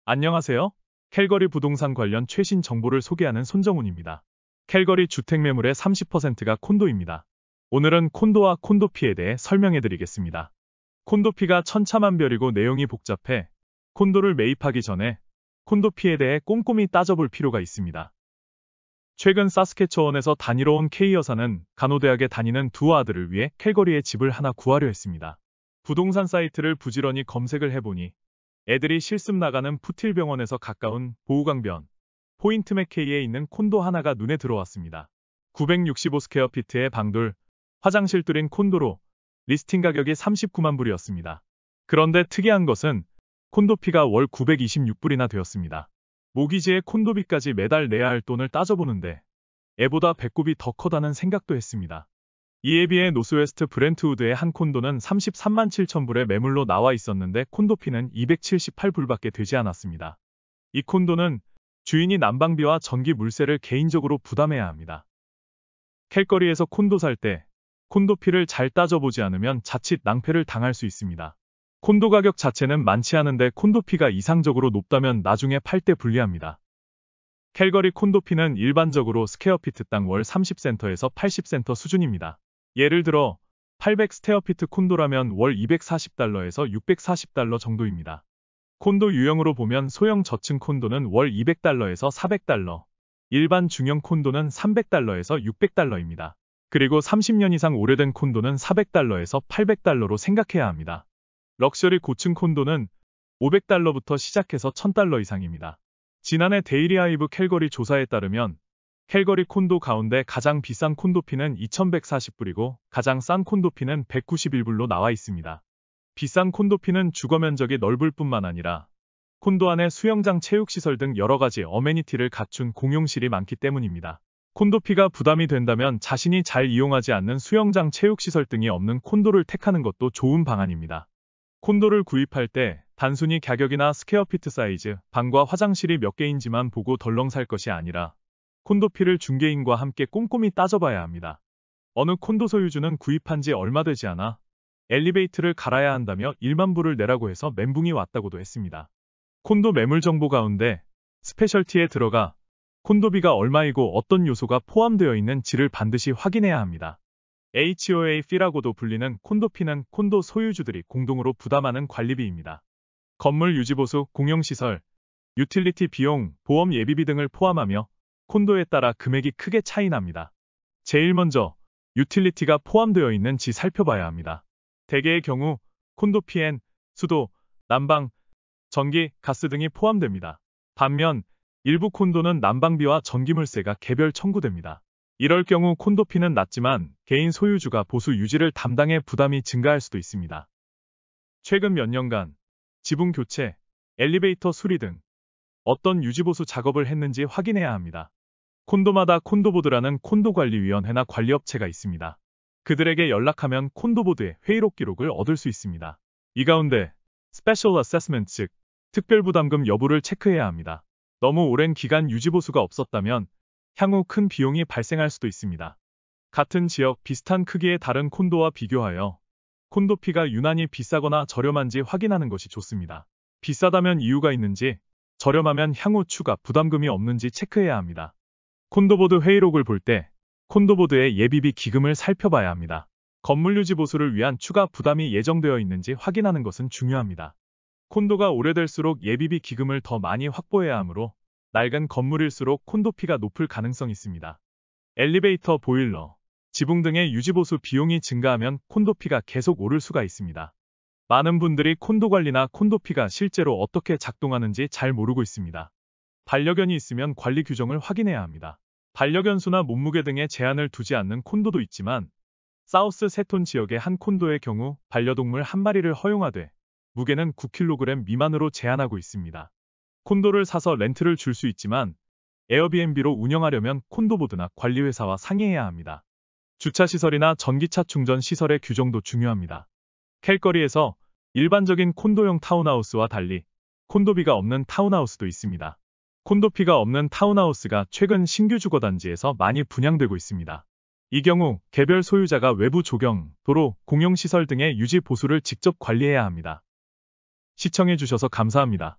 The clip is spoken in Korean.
안녕하세요. 캘거리 부동산 관련 최신 정보를 소개하는 손정훈입니다. 캘거리 주택 매물의 30%가 콘도입니다. 오늘은 콘도와 콘도피에 대해 설명해 드리겠습니다. 콘도피가 천차만별이고 내용이 복잡해 콘도를 매입하기 전에 콘도피에 대해 꼼꼼히 따져볼 필요가 있습니다. 최근 사스캐처원에서 다니러 온 K 여사는 간호대학에 다니는 두 아들을 위해 캘거리에 집을 하나 구하려 했습니다. 부동산 사이트를 부지런히 검색을 해보니 애들이 실습 나가는 푸틸병원에서 가까운 보우강변 포인트 맥케이에 있는 콘도 하나가 눈에 들어왔습니다. 965스퀘어피트의 방돌, 화장실 뚫린 콘도로 리스팅 가격이 39만 불이었습니다. 그런데 특이한 것은 콘도피가 월 926불이나 되었습니다. 모기지에 콘도비까지 매달 내야 할 돈을 따져보는데 애보다 배꼽이 더 커다는 생각도 했습니다. 이에 비해 노스웨스트 브렌트우드의 한 콘도는 33만 7천 불의 매물로 나와 있었는데 콘도피는 278불밖에 되지 않았습니다. 이 콘도는 주인이 난방비와 전기 물세를 개인적으로 부담해야 합니다. 캘거리에서 콘도 살 때 콘도피를 잘 따져보지 않으면 자칫 낭패를 당할 수 있습니다. 콘도 가격 자체는 많지 않은데 콘도피가 이상적으로 높다면 나중에 팔 때 불리합니다. 캘거리 콘도피는 일반적으로 스퀘어피트당 월 30센터에서 80센터 수준입니다. 예를 들어 800 스퀘어피트 콘도라면 월 240달러에서 640달러 정도입니다. 콘도 유형으로 보면 소형 저층 콘도는 월 200달러에서 400달러, 일반 중형 콘도는 300달러에서 600달러입니다. 그리고 30년 이상 오래된 콘도는 400달러에서 800달러로 생각해야 합니다. 럭셔리 고층 콘도는 500달러부터 시작해서 1000달러 이상입니다. 지난해 데일리 하이브 캘거리 조사에 따르면 캘거리 콘도 가운데 가장 비싼 콘도피는 2140불이고 가장 싼 콘도피는 191불로 나와 있습니다. 비싼 콘도피는 주거 면적이 넓을 뿐만 아니라 콘도 안에 수영장, 체육시설 등 여러가지 어메니티를 갖춘 공용실이 많기 때문입니다. 콘도피가 부담이 된다면 자신이 잘 이용하지 않는 수영장, 체육시설 등이 없는 콘도를 택하는 것도 좋은 방안입니다. 콘도를 구입할 때 단순히 가격이나 스퀘어피트 사이즈, 방과 화장실이 몇 개인지만 보고 덜렁 살 것이 아니라 콘도피를 중개인과 함께 꼼꼼히 따져봐야 합니다. 어느 콘도 소유주는 구입한 지 얼마 되지 않아 엘리베이터를 갈아야 한다며 1만 불을 내라고 해서 멘붕이 왔다고도 했습니다. 콘도 매물 정보 가운데 스페셜티에 들어가 콘도비가 얼마이고 어떤 요소가 포함되어 있는지를 반드시 확인해야 합니다. HOA 피라고도 불리는 콘도피는 콘도 소유주들이 공동으로 부담하는 관리비입니다. 건물 유지보수, 공용시설, 유틸리티 비용, 보험 예비비 등을 포함하며 콘도에 따라 금액이 크게 차이 납니다. 제일 먼저 유틸리티가 포함되어 있는지 살펴봐야 합니다. 대개의 경우 콘도피엔 수도, 난방, 전기, 가스 등이 포함됩니다. 반면 일부 콘도는 난방비와 전기물세가 개별 청구됩니다. 이럴 경우 콘도피는 낮지만 개인 소유주가 보수 유지를 담당해 부담이 증가할 수도 있습니다. 최근 몇 년간 지붕 교체, 엘리베이터 수리 등 어떤 유지보수 작업을 했는지 확인해야 합니다. 콘도마다 콘도보드라는 콘도관리위원회나 관리업체가 있습니다. 그들에게 연락하면 콘도보드의 회의록 기록을 얻을 수 있습니다. 이 가운데 스페셜 어세스먼트 즉 특별부담금 여부를 체크해야 합니다. 너무 오랜 기간 유지보수가 없었다면 향후 큰 비용이 발생할 수도 있습니다. 같은 지역 비슷한 크기의 다른 콘도와 비교하여 콘도피가 유난히 비싸거나 저렴한지 확인하는 것이 좋습니다. 비싸다면 이유가 있는지, 저렴하면 향후 추가 부담금이 없는지 체크해야 합니다. 콘도보드 회의록을 볼 때 콘도보드의 예비비 기금을 살펴봐야 합니다. 건물 유지 보수를 위한 추가 부담이 예정되어 있는지 확인하는 것은 중요합니다. 콘도가 오래될수록 예비비 기금을 더 많이 확보해야 하므로 낡은 건물일수록 콘도피가 높을 가능성이 있습니다. 엘리베이터, 보일러, 지붕 등의 유지보수 비용이 증가하면 콘도피가 계속 오를 수가 있습니다. 많은 분들이 콘도 관리나 콘도피가 실제로 어떻게 작동하는지 잘 모르고 있습니다. 반려견이 있으면 관리 규정을 확인해야 합니다. 반려견 수나 몸무게 등에 제한을 두지 않는 콘도도 있지만 사우스 세톤 지역의 한 콘도의 경우 반려동물 한 마리를 허용하되 무게는 9kg 미만으로 제한하고 있습니다. 콘도를 사서 렌트를 줄 수 있지만 에어비앤비로 운영하려면 콘도보드나 관리회사와 상의해야 합니다. 주차시설이나 전기차 충전 시설의 규정도 중요합니다. 캘거리에서 일반적인 콘도용 타운하우스와 달리 콘도비가 없는 타운하우스도 있습니다. 콘도피가 없는 타운하우스가 최근 신규 주거단지에서 많이 분양되고 있습니다. 이 경우 개별 소유자가 외부 조경, 도로, 공용시설 등의 유지 보수를 직접 관리해야 합니다. 시청해주셔서 감사합니다.